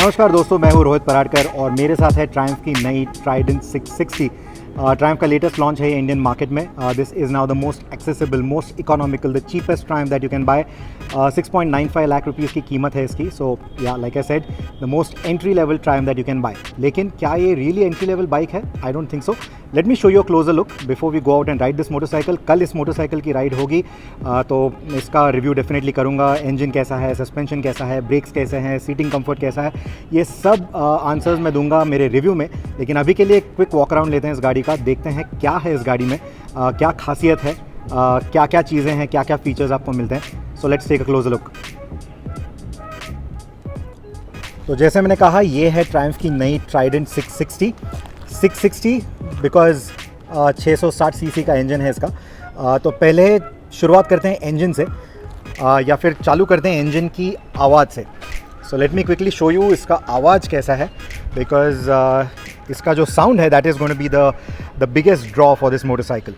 नमस्कार दोस्तों, मैं हूँ रोहित पराड़कर और मेरे साथ है ट्रायम्फ की नई ट्राइडेंट 660। ट्रायम्फ का लेटेस्ट लॉन्च है इंडियन मार्केट में। This is now the most accessible, most economical, the cheapest Triumph that you can buy. 6.95 lakh rupees की कीमत है इसकी। सो या like I said, the most entry level Triumph that you can buy. लेकिन क्या ये रियली एंट्री लेवल बाइक है? I don't think so. Let me show you a closer look before we go out and ride this motorcycle. कल इस motorcycle की ride होगी तो इसका रिव्यू डेफिनेटली करूँगा। इंजन कैसा है, सस्पेंशन कैसा है, ब्रेक्स कैसे हैं, सीटिंग कंफर्ट कैसा है, ये सब आंसर्स मैं दूंगा मेरे रिव्यू में। लेकिन अभी के लिए एक क्विक वॉक अराउंड लेते हैं इस गाड़ी का, देखते हैं क्या है इस गाड़ी में, क्या खासियत है, क्या क्या चीज़ें हैं, क्या क्या फीचर्स आपको मिलते हैं। So let's take a closer look. तो जैसे मैंने कहा, ये है ट्रायम्फ की नई ट्राइडेंट 660 बिकॉज 660 सीसी का इंजन है इसका। तो पहले शुरुआत करते हैं इंजन से, या फिर चालू करते हैं इंजन की आवाज़ से। So let me quickly show you इसका आवाज़ कैसा है, बिकॉज इसका जो साउंड है that is going to be the biggest draw for this motorcycle.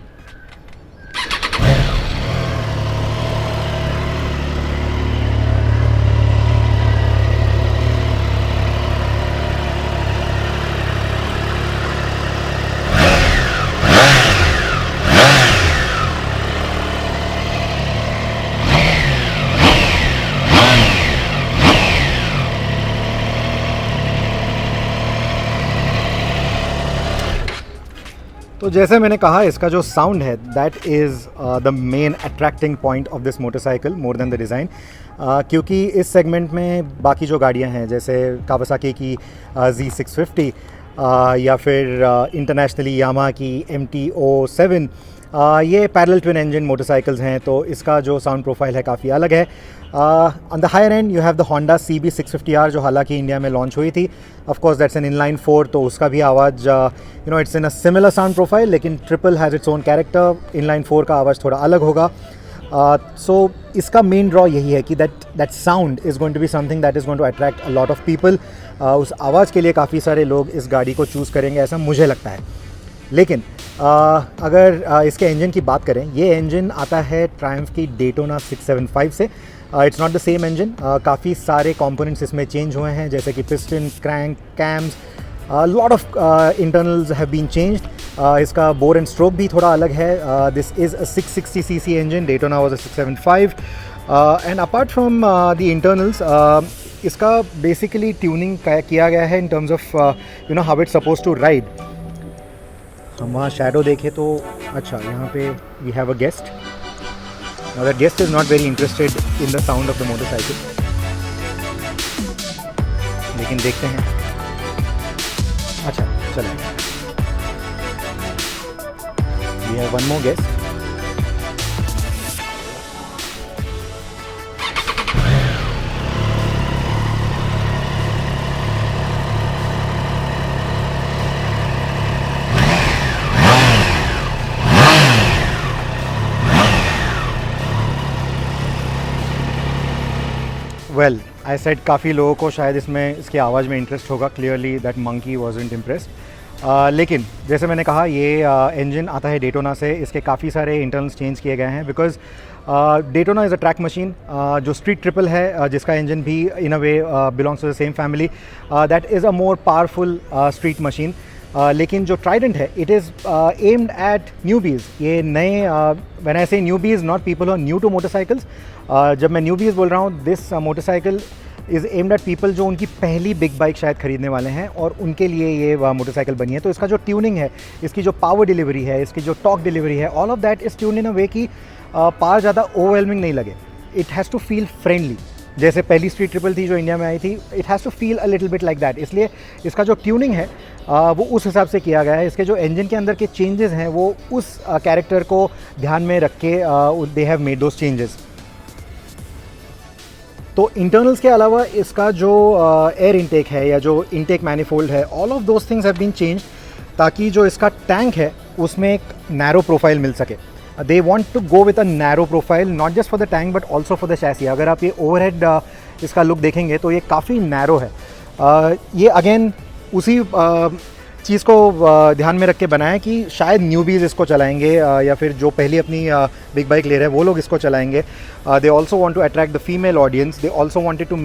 तो जैसे मैंने कहा, इसका जो साउंड है that is the main attracting point of this motorcycle more than the design. क्योंकि इस सेगमेंट में बाकी जो गाड़ियां हैं जैसे कावासाकी की Z650 या फिर इंटरनेशनली यामाहा की MT-07, ये पैरेलल ट्विन इंजन मोटरसाइकिल्स हैं, तो इसका जो साउंड प्रोफाइल है काफ़ी अलग है। On the higher end you have the Honda CB650R, जो हालांकि इंडिया में लॉन्च हुई थी। Of course that's an inline 4, तो उसका भी आवाज़ it's in a similar sound profile, लेकिन triple has its own character. Inline 4 का आवाज़ थोड़ा अलग होगा। सो इसका मेन ड्रॉ यही है कि that sound is going to be something that is going to attract a lot of people. उस आवाज़ के लिए काफ़ी सारे लोग इस गाड़ी को चूज़ करेंगे, ऐसा मुझे लगता है। लेकिन अगर इसके इंजन की बात करें, ये इंजन आता है ट्रायम्फ की डेटोना 675 से। It's not the same engine. काफ़ी सारे कंपोनेंट्स इसमें चेंज हुए हैं, जैसे कि piston, crank, cams, lot of internals have been changed. इसका बोर एंड स्ट्रोक भी थोड़ा अलग है। This is a 660 cc engine, Daytona was a 675। And apart from the internals, इसका बेसिकली ट्यूनिंग किया गया है in terms of how it's supposed to ride. हम वहाँ शैडो देखें तो अच्छा, यहाँ पे we have a guest. Now that guest is not very interested in the sound of the motorcycle, लेकिन देखते हैं। अच्छा चलें, we have one more guest. Well I said, काफ़ी लोगों को शायद इसकी आवाज़ में इंटरेस्ट होगा। Clearly that monkey wasn't impressed. लेकिन जैसे मैंने कहा, ये इंजन आता है डेटोना से। इसके काफ़ी सारे इंटरनल्स चेंज किए गए हैं because Daytona is a track machine. जो स्ट्रीट ट्रिपल है, जिसका इंजन भी in a way belongs to the same family, that is a more powerful street machine. लेकिन जो ट्राइडेंट है, it is aimed at newbies. ये नए, when I say newbies, not people who are new to motorcycles. जब मैं newbies बोल रहा हूँ, this motorcycle is aimed at people जो उनकी पहली बिग बाइक शायद ख़रीदने वाले हैं, और उनके लिए ये मोटरसाइकिल बनी है। तो इसका जो ट्यूनिंग है, इसकी जो पावर डिलीवरी है, इसकी जो टॉर्क डिलीवरी है, all of that is tune in a way कि पावर ज़्यादा ओवरवेलमिंग नहीं लगे। It has to feel friendly. जैसे पहली स्ट्रीट ट्रिपल थी जो इंडिया में आई थी, it has to feel a little bit like that. इसलिए इसका जो ट्यूनिंग है वो उस हिसाब से किया गया है। इसके जो इंजन के अंदर के चेंजेस हैं, वो उस कैरेक्टर को ध्यान में रख के they have made those changes. तो इंटरनल्स के अलावा इसका जो एयर इनटेक है या जो इनटेक मैनिफोल्ड है, all of those things have been change, ताकि जो इसका टैंक है उसमें एक नैरो प्रोफाइल मिल सके। They want to go with a narrow profile, not just for the tank but also for the chassis. अगर आप ये ओवरहेड इसका लुक देखेंगे तो ये काफ़ी नैरो है। ये अगेन उसी चीज़ को ध्यान में रख के बनाया कि शायद न्यूबीज़ इसको चलाएंगे या फिर जो पहली अपनी बिग बाइक ले रहे हैं वो लोग इसको चलाएंगे. They also want to attract the female audience. They also wanted to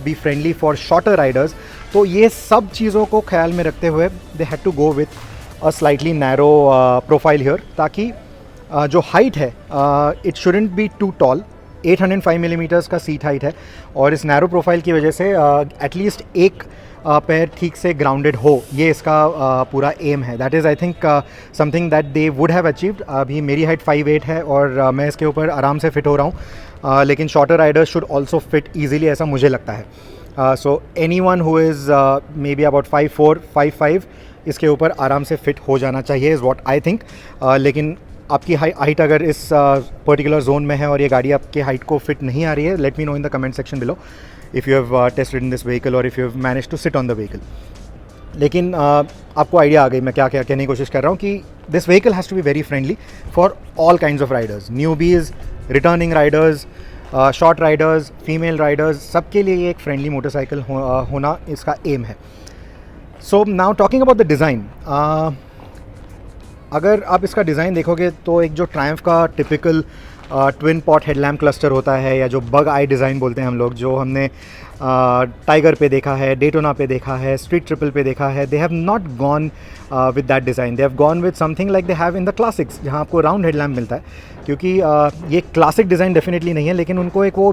be friendly for shorter riders. तो ये सब चीज़ों को ख्याल में रखते हुए they had to go with a slightly narrow profile here, ताकि जो हाइट है it shouldn't be too tall. 805 millimetres का सीट हाइट है और इस नैरो प्रोफाइल की वजह से एटलीस्ट एक पैर ठीक से ग्राउंडेड हो, ये इसका पूरा एम है. That is I think something that they would have achieved. अभी मेरी हाइट 5'8" है और मैं इसके ऊपर आराम से फिट हो रहा हूँ, लेकिन shorter Riders should also fit easily, ऐसा मुझे लगता है. So any one who is may be about 5'4", 5'5" इसके ऊपर आराम से फिट हो जाना चाहिए, इज़ वॉट आई थिंक. लेकिन आपकी हाइट अगर इस पर्टिकुलर जोन में है और ये गाड़ी आपके हाइट को फिट नहीं आ रही है, let me know in the comment section below if you have tested in this vehicle और if you have manage to sit on the vehicle. लेकिन आपको आइडिया आ गई मैं क्या क्या कहने की कोशिश कर रहा हूँ कि this vehicle has to be very friendly for all kinds of riders, newbies, returning riders, short riders, female riders, सबके लिए ये एक फ्रेंडली मोटरसाइकिल होना इसका एम है. So now talking about the design, अगर आप इसका डिज़ाइन देखोगे तो एक जो ट्रायम्फ का typical twin pot headlamp cluster होता है, या जो बग आई डिज़ाइन बोलते हैं हम लोग, जो हमने टाइगर पे देखा है, डेटोना पे देखा है, स्ट्रीट ट्रिपल पे देखा है, they have not gone with that design. They have gone with something like they have in the classics, जहाँ आपको राउंड हेडलैम्प मिलता है. क्योंकि ये क्लासिक डिज़ाइन डेफिनेटली नहीं है, लेकिन उनको एक वो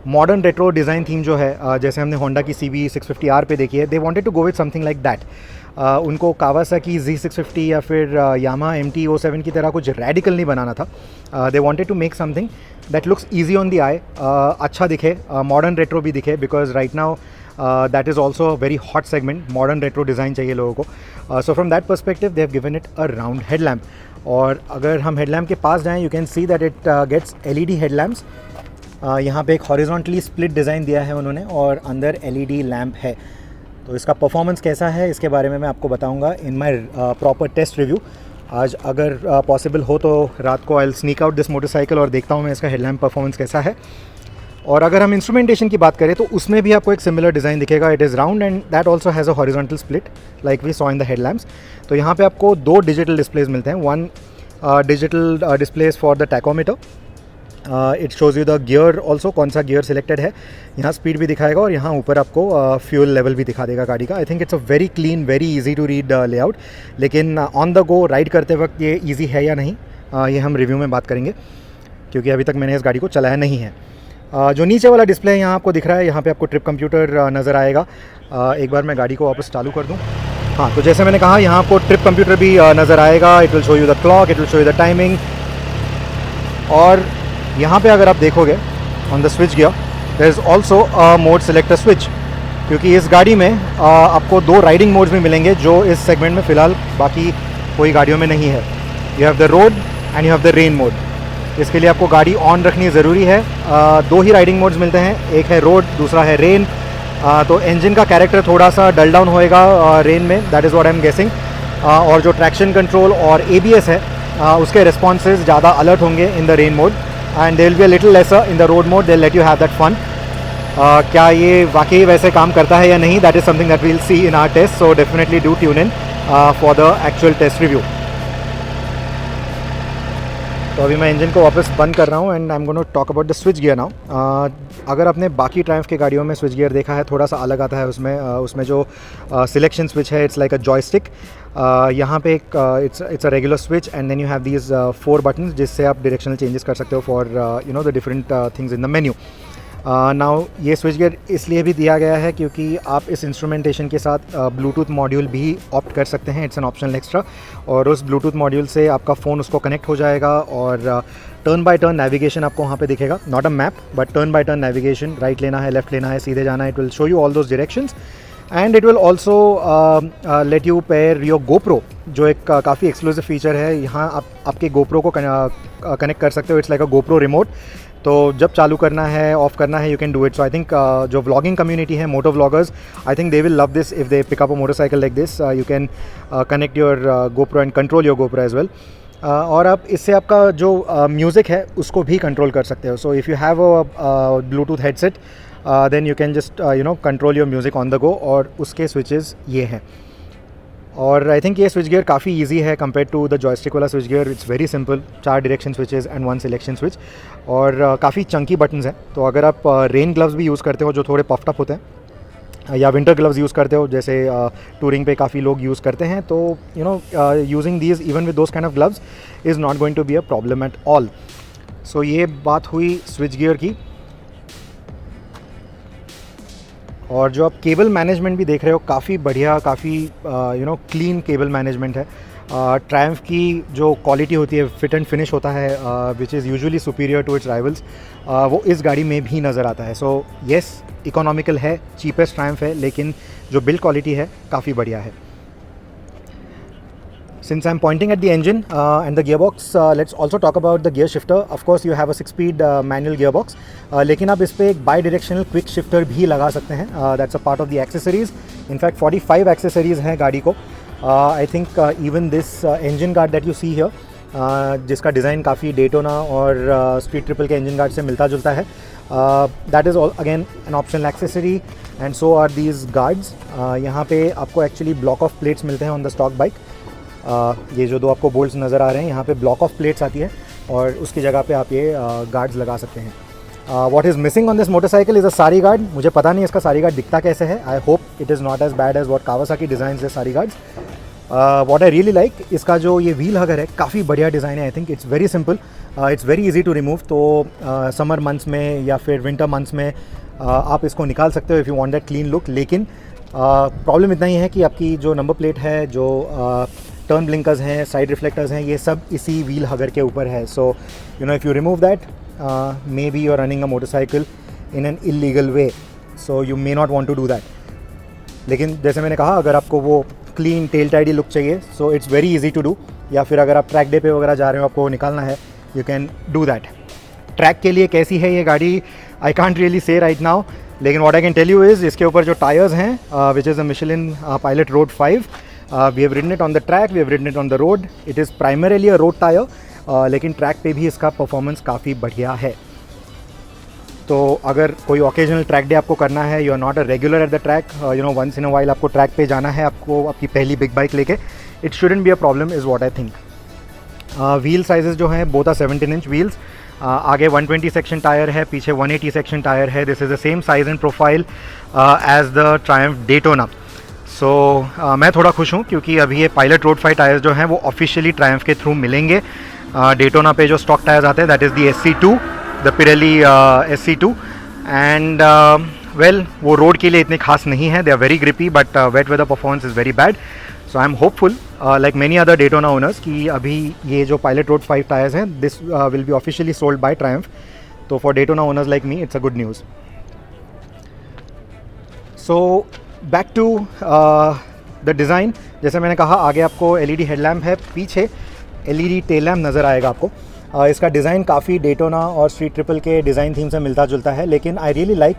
मॉडर्न रेट्रो डिज़ाइन थीम जो है, जैसे हमने होंडा की CB650R पे देखी है, they wanted to go with something like that. उनको कावासाकी Z650 या फिर यामा MT-07 की तरह कुछ रेडिकल नहीं बनाना था. They wanted to make something that looks easy on the eye, अच्छा दिखे, मॉडर्न रेट्रो भी दिखे, because right now that is also a very hot segment. Modern retro design चाहिए लोगों को. So from that perspective they have given it a round headlamp. और अगर हम हेडलैम्प के पास जाएँ, you can see that it gets LED headlamps. यहाँ पे एक हॉरिजॉन्टली स्प्लिट डिज़ाइन दिया है उन्होंने और अंदर LED लैम्प है. तो इसका परफॉर्मेंस कैसा है इसके बारे में मैं आपको बताऊंगा in my proper test review. आज अगर पॉसिबल हो तो रात को I will sneak out this motorcycle और देखता हूँ मैं इसका हेडलैम्प परफॉर्मेंस कैसा है. और अगर हम इंस्ट्रूमेंटेशन की बात करें तो उसमें भी आपको एक सिमिलर डिज़ाइन दिखेगा. It is round and that also has a horizontal split like we saw in the headlamps. तो यहाँ पे आपको 2 डिजिटल डिस्प्लेज मिलते हैं. One digital displays for the tachometer. It shows you the gear also, कौन सा gear selected है. यहाँ स्पीड भी दिखाएगा और यहाँ ऊपर आपको फ्यूल लेवल भी दिखा देगा गाड़ी का. I think it's a very clean, very easy to read layout. लेकिन ऑन द गो राइड करते वक्त ये इजी है या नहीं, ये हम रिव्यू में बात करेंगे, क्योंकि अभी तक मैंने इस गाड़ी को चलाया नहीं है. जो नीचे वाला डिस्प्ले यहाँ आपको दिख रहा है, यहाँ पे आपको ट्रिप कंप्यूटर नज़र आएगा. एक बार मैं गाड़ी को वापस चालू कर दूँ. हाँ, तो जैसे मैंने कहा, यहाँ आपको ट्रिप कंप्यूटर भी नज़र आएगा. It will show you the clock, it will show you the timing. और यहाँ पे अगर आप देखोगे on the switch gear there is also a mode selector switch, क्योंकि इस गाड़ी में आपको 2 राइडिंग मोड्स भी मिलेंगे जो इस सेगमेंट में फ़िलहाल बाकी कोई गाड़ियों में नहीं है. You have the road and you have the rain mode. इसके लिए आपको गाड़ी ऑन रखनी ज़रूरी है. 2 ही राइडिंग मोड्स मिलते हैं, एक है रोड, दूसरा है रेन. तो इंजन का कैरेक्टर थोड़ा सा डल डाउन होएगा रेन में, that is what I am guessing. और जो ट्रैक्शन कंट्रोल और ABS है उसके रिस्पॉन्सेज ज़्यादा अलर्ट होंगे in the rain mode, and they will be a little lesser in the road mode. They'll let you have that fun. क्या ये वाकई वैसे काम करता है या नहीं, that is something that we'll see in our test. So definitely do tune in for the actual test review. तो अभी मैं इंजन को वापस बंद कर रहा हूँ and I am going to talk about the switch gear now. अगर आपने बाकी ट्रायम्फ की गाड़ियों में स्विच गियर देखा है, थोड़ा सा अलग आता है उसमें जो सिलेक्शन स्विच है, इट्स लाइक अ जॉयस्टिक. यहाँ पे एक it's a regular switch and then you have these 4 buttons जिससे आप डायरेक्शनल चेंजेस कर सकते हो for you know the different things in the menu. Now ये स्विच गियर इसलिए भी दिया गया है क्योंकि आप इस इंस्ट्रूमेंटेशन के साथ ब्लूटूथ मॉड्यूल भी ऑप्ट कर सकते हैं. It's an optional extra. और उस ब्लूटूथ मॉड्यूल से आपका फ़ोन उसको कनेक्ट हो जाएगा और टर्न बाय टर्न नेविगेशन आपको वहाँ पे दिखेगा. Not a map but turn by turn navigation. Right लेना है, लेफ्ट लेना है, सीधे जाना है. It will show you all those directions and it will also let you pair your GoPro, जो एक काफ़ी एक्सक्लूसिव फीचर है. यहाँ आप आपके गोप्रो को कनेक्ट कर सकते हो. It's like a GoPro remote. तो जब चालू करना है, ऑफ करना है, you can do it. So I think जो व्लॉगिंग कम्युनिटी है, moto vloggers, I think they will love this if they pick up a motorcycle like this. You can connect your GoPro and control your GoPro as well. और आप इससे आपका जो music है उसको भी कंट्रोल कर सकते हो. So if you have a Bluetooth headset then you can just you know control your music on the go. और उसके स्विचेस ये हैं. और आई थिंक ये स्विच गियर काफ़ी इजी है कंपेयर टू द जॉयस्टिक वाला switch gear. It's very simple, 4 direction switches and 1 selection switch. और काफ़ी चंकी बटन्स हैं. तो अगर आप रेन ग्लव्स भी यूज़ करते हो जो थोड़े पफ्ड अप होते हैं, या विंटर ग्लव्स यूज़ करते हो जैसे टूरिंग पे काफ़ी लोग यूज़ करते हैं, तो you know using these even with those kind of gloves is not going to be a problem at all. So ये बात हुई स्विच गियर की. और जो आप केबल मैनेजमेंट भी देख रहे हो, काफ़ी बढ़िया, काफ़ी you know clean cable management है. ट्रायम्फ की जो क्वालिटी होती है, फिट एंड फिनिश होता है, which is usually superior to its rivals, वो इस गाड़ी में भी नज़र आता है. सो येस, इकोनॉमिकल है, चीपेस्ट ट्रायम्फ है, लेकिन जो बिल्ड क्वालिटी है काफ़ी बढ़िया है. Since I'm pointing at the engine and the gearbox, let's also talk about the gear shifter. Of course, you have a 6-speed manual gearbox, लेकिन आप इस पे एक bi-directional quick shifter भी लगा सकते हैं. That's a part of the accessories. In fact, 45 accessories हैं गाड़ी को. I think even this engine guard that you see here, जिसका डिज़ाइन काफ़ी डेटोना और स्पीड ट्रिपल के engine guard से मिलता जुलता है, that is all again an optional accessory, and so are these guards. यहाँ पे आपको actually block of plates मिलते हैं on the stock bike. ये जो 2 आपको बोल्ट्स नज़र आ रहे हैं, यहाँ पे ब्लॉक ऑफ प्लेट्स आती है और उसकी जगह पे आप ये गार्ड्स लगा सकते हैं. What is missing on this motorcycle is a सारी गार्ड. मुझे पता नहीं इसका सारी गार्ड दिखता कैसे है. I hope it is not as bad as what Kawasaki designs है सारी guards. What I really like, इसका जो ये व्हील हगर है काफ़ी बढ़िया डिज़ाइन है. I think it's very simple, it's very easy to remove. तो समर मंथ्स में या फिर विंटर मंथ्स में आप इसको निकाल सकते हो if you want that clean look. लेकिन प्रॉब्लम इतना ही है कि आपकी जो नंबर प्लेट है, जो टर्न ब्लिंकर्स हैं, साइड रिफ्लेक्टर्स हैं, ये सब इसी व्हील हगर के ऊपर है. So you know if you remove that, maybe you are running a motorcycle in an illegal way, so you may not want to do that. लेकिन जैसे मैंने कहा, अगर आपको वो क्लीन टेल टाइडी लुक चाहिए, so it's very easy to do. या फिर अगर आप ट्रैक डे पे वगैरह जा रहे हो, आपको निकालना है, you can do that. Track के लिए कैसी है ये गाड़ी, I can't really say right now. लेकिन what I can tell you is, इसके ऊपर जो टायर्स हैं, which is a Michelin Pilot Road 5, we have ridden it on the track, we have ridden it on the road. It is primarily a road tire, लेकिन track पे भी इसका performance काफ़ी बढ़िया है. तो अगर कोई ओकेजनल ट्रैक डे आपको करना है, you are not a regular at the track, you know once in a while आपको ट्रैक पे जाना है, आपको आपकी पहली बिग बाइक लेके, it shouldn't be a problem is what I think. Wheel sizes जो हैं, बोथ आर 17 इंच व्हील्स. आगे 120 सेक्शन टायर है, पीछे 180 सेक्शन टायर है. This is the same size and profile as the Triumph Daytona. So मैं थोड़ा खुश हूँ क्योंकि अभी ये पायलट रोड 5 टायर्स जो हैं वो ऑफिशियली ट्रायम्फ के थ्रू मिलेंगे. डेटोना पे जो स्टॉक टायर्स आते हैं, that is the SC2, the Pirelli SC2. And well, वो रोड के लिए इतने खास नहीं है. They are very grippy, but wet weather performance is very bad. So I am hopeful like many other Daytona owners कि अभी ये जो पायलट रोड 5 टायर्स हैं, this will be officially sold by Triumph. तो for Daytona owners like me, it's a good news. So back to the design. जैसे मैंने कहा, आगे आपको LED हेडलैम्प है, पीछे LED टेल लैम्प नज़र आएगा आपको. इसका डिज़ाइन काफ़ी डेटोना और स्ट्रीट ट्रिपल के डिज़ाइन थीम से मिलता जुलता है. लेकिन आई रियली लाइक,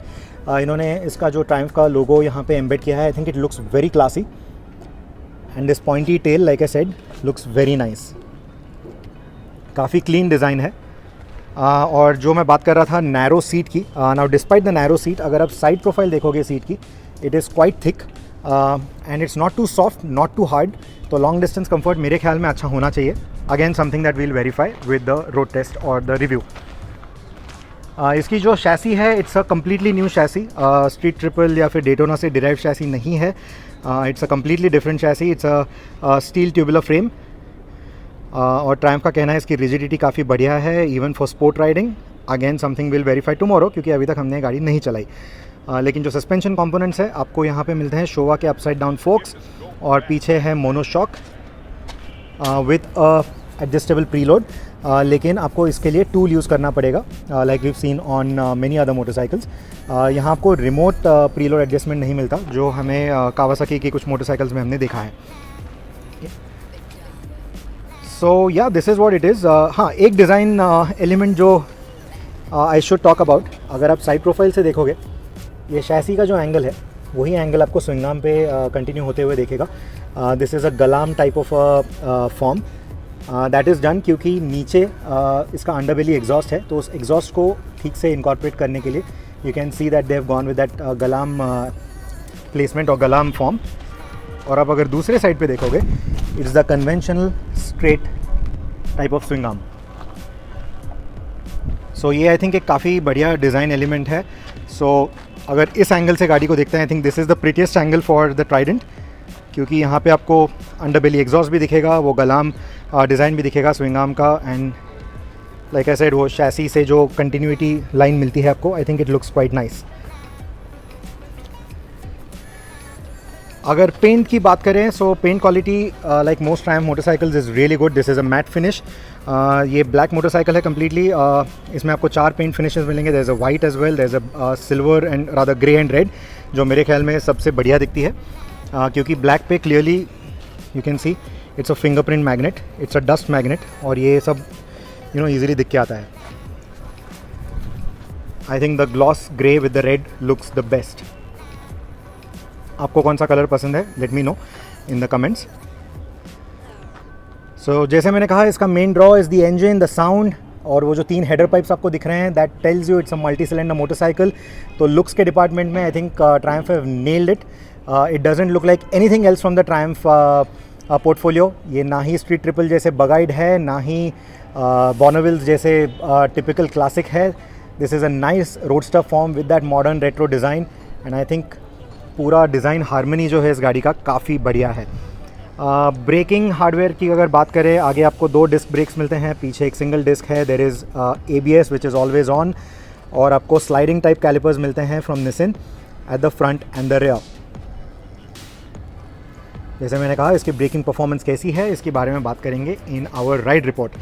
इन्होंने इसका जो ट्रायम्फ का लोगो यहाँ पे एम्बेड किया है. I think it looks very classy and this pointy tail, like I said, looks very nice. काफ़ी क्लीन डिज़ाइन है. और जो मैं बात कर रहा था नैरो सीट की, now despite the narrow seat, अगर आप साइड प्रोफाइल देखोगे सीट की, it is quite thick and it's not too soft, not too hard. तो long distance comfort मेरे ख्याल में अच्छा होना चाहिए. Again, something that we'll verify with the road test or the review. इसकी जो शैसी है, it's a completely new chassis. Street Triple या फिर Daytona से derived chassis नहीं है. It's a completely different chassis. It's a steel tubular frame. और Triumph का कहना है इसकी rigidity काफ़ी बढ़िया है, even for sport riding. Again, something we'll verify tomorrow, क्योंकि अभी तक हमने गाड़ी नहीं चलाई. लेकिन जो सस्पेंशन कंपोनेंट्स है आपको यहाँ पे मिलते हैं शोवा के अपसाइड डाउन फोक्स, और पीछे है मोनोशॉक विथ एडजस्टेबल प्रीलोड. लेकिन आपको इसके लिए टूल यूज़ करना पड़ेगा, like we've seen on many other motorcycles. यहाँ आपको रिमोट प्रीलोड एडजस्टमेंट नहीं मिलता, जो हमें कावासाकी की कुछ मोटरसाइकिल्स में हमने देखा है. सो या, this is what it is. हाँ, एक डिज़ाइन एलिमेंट जो आई शुड टॉक अबाउट, अगर आप साइड प्रोफाइल से देखोगे, ये शैसी का जो एंगल है वही एंगल आपको स्विंग आर्म पे कंटिन्यू होते हुए देखेगा. This is a glam type of form that is done क्योंकि नीचे इसका अंडरबेली एग्जॉस्ट है, तो उस एग्जॉस्ट को ठीक से इनकॉर्पोरेट करने के लिए you can see that they have gone with that glam placement और गलाम फॉर्म. और आप अगर दूसरे साइड पे देखोगे, it's the conventional straight type of swing arm. So ये आई थिंक एक काफ़ी बढ़िया डिज़ाइन एलिमेंट है। सो अगर इस एंगल से गाड़ी को देखते हैं, I think this is the prettiest angle for the Trident, क्योंकि यहाँ पे आपको अंडरबेली एग्जॉस्ट भी दिखेगा, वो गलाम डिज़ाइन भी दिखेगा स्विंग आर्म का, एंड लाइक आई सेड वो शैसी से जो कंटिन्यूटी लाइन मिलती है आपको, I think it looks quite nice. अगर पेंट की बात करें, so paint quality like most Triumph motorcycles is really good. This is a matte finish. ये ब्लैक मोटरसाइकिल है कम्प्लीटली। इसमें आपको 4 पेंट फिनिशेस मिलेंगे। There is a white as well, there is a silver and rather grey and red, जो मेरे ख्याल में सबसे बढ़िया दिखती है, क्योंकि ब्लैक पे clearly you can see it's a fingerprint magnet, it's a dust magnet, और ये सब ईजिली दिख के आता है। I think the gloss grey with the red looks the best. आपको कौन सा कलर पसंद है, let me know in the comments. So जैसे मैंने कहा, इसका main draw is the engine, the sound, और वो जो 3 हेडर पाइप्स आपको दिख रहे हैं, that tells you it's a multi cylinder motorcycle. तो लुक्स के डिपार्टमेंट में I think Triumph have nailed it. It doesn't look like anything else from the Triumph portfolio. ये ना ही स्ट्रीट ट्रिपल जैसे बगाइड है, ना ही बॉर्नविल्स जैसे टिपिकल क्लासिक है। This is a nice roadster form with that modern retro design, and I think पूरा design harmony जो है इस गाड़ी का काफ़ी बढ़िया है। ब्रेकिंग हार्डवेयर की अगर बात करें, आगे आपको 2 डिस्क ब्रेक्स मिलते हैं, पीछे एक सिंगल डिस्क है। There is ABS which is always on, और आपको स्लाइडिंग टाइप कैलिपर्स मिलते हैं from Nissin at the front and the rear. जैसे मैंने कहा, इसकी ब्रेकिंग परफॉर्मेंस कैसी है, इसके बारे में बात करेंगे इन आवर राइड रिपोर्ट।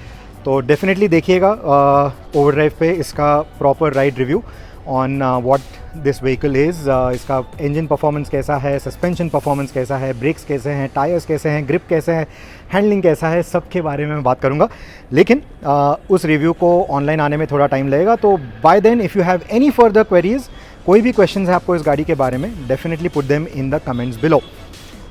तो डेफिनेटली देखिएगा ओवरड्राइव पे इसका proper ride review on what this vehicle is. इसका इंजन परफॉर्मेंस कैसा है, सस्पेंशन परफॉर्मेंस कैसा है, ब्रेक्स कैसे हैं, टायर्स कैसे हैं, ग्रिप कैसे है, हैंडलिंग कैसा है, सब के बारे में मैं बात करूँगा। लेकिन उस रिव्यू को ऑनलाइन आने में थोड़ा टाइम लगेगा। तो by then if you have any further queries, कोई भी क्वेश्चन है आपको इस गाड़ी के बारे में, definitely put them in the comments below.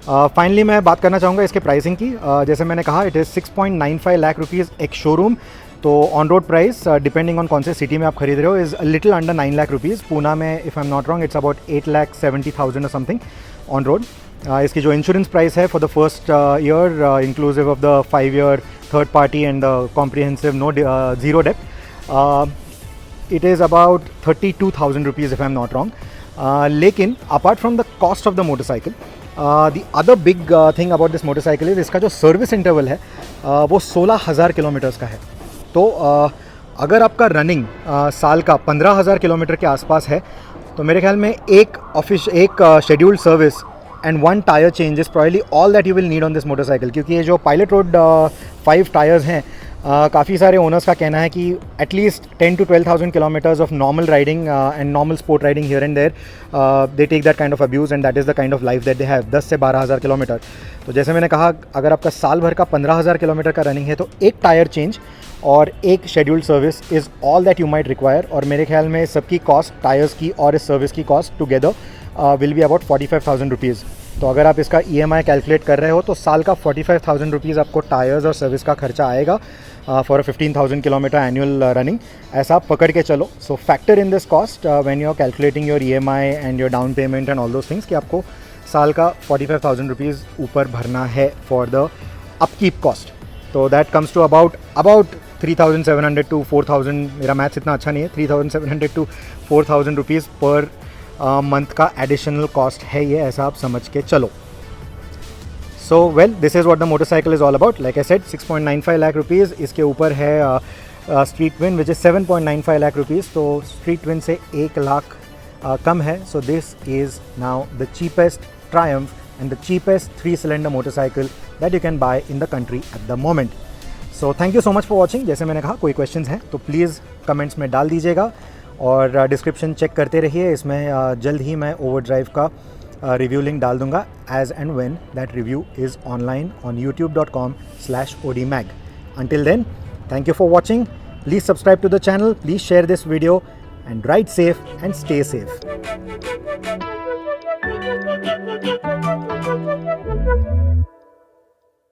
Finally मैं बात करना चाहूँगा इसके प्राइसिंग की। जैसे मैंने कहा, it is 6.95 lakh rupees ex showroom. तो on road price depending on कौन से सिटी में आप खरीद रहे हो is little under 9 lakh rupees. Poona में if I am not wrong it's about 8,70,000 और समथिंग ऑन रोड। इसकी जो इंश्योरेंस प्राइस है for the first year inclusive of the 5 year third party and comprehensive no zero dep, it is about 32,000 rupees if I am not wrong. लेकिन apart from the cost of the motorcycle, the other big thing about this motorcycle is इसका जो service interval है वो 16,000 kilometres का है। तो अगर आपका रनिंग साल का 15,000 किलोमीटर के आसपास है, तो मेरे ख्याल में एक scheduled service and 1 tyre change is probably all that you will need on this motorcycle. क्योंकि ये जो पायलट रोड 5 टायर्स हैं, काफ़ी सारे ओनर्स का कहना है कि at least 10 to 12,000 kilometres of normal riding and normal sport riding here and there, they take that kind of abuse and that is the kind of life that they have. 10 से 12,000 kilometre. तो जैसे मैंने कहा, अगर आपका साल भर का 15,000 किलोमीटर का रनिंग है, तो एक टायर चेंज और एक scheduled service is all that you might require. और मेरे ख्याल में सबकी कॉस्ट, टायर्स की और इस सर्विस की cost together will be about 45,000 rupees. तो अगर आप इसका EMI कैलकुलेट कर रहे हो, तो साल का 45,000 रुपीज़ आपको टायर्स और सर्विस का खर्चा आएगा फॉर 15,000 किलोमीटर एनुअल रनिंग। ऐसा आप पकड़ के चलो। So factor in this cost when you are calculating your EMI and your down payment and all those things, कि आपको साल का 45,000 रुपीज़ ऊपर भरना है फॉर द अपकीप कॉस्ट। तो that comes to about 3,700 to 4,000, मेरा मैथ्स इतना अच्छा नहीं है, 3,700 to 4,000 रुपीज़ पर मंथ का एडिशनल कॉस्ट है ये, ऐसा आप समझ के चलो। So well, this is what the motorcycle is all about. Like I said, 6.95 lakh rupees. इसके ऊपर है street win which is 7.95 lakh rupees. तो स्ट्रीट विन से 1 लाख कम है। So this is now the cheapest Triumph and the cheapest 3-cylinder motorcycle that you can buy in the country at the moment. So thank you so much for watching. जैसे मैंने कहा, कोई questions हैं तो please comments में डाल दीजिएगा, और डिस्क्रिप्शन चेक करते रहिए। इसमें जल्द ही मैं ओवरड्राइव का रिव्यू लिंक डाल दूंगा as and when that review is online on youtube.com/odmag. Until then, thank you for watching. Please subscribe to the channel. Please share this video and ride safe and stay safe.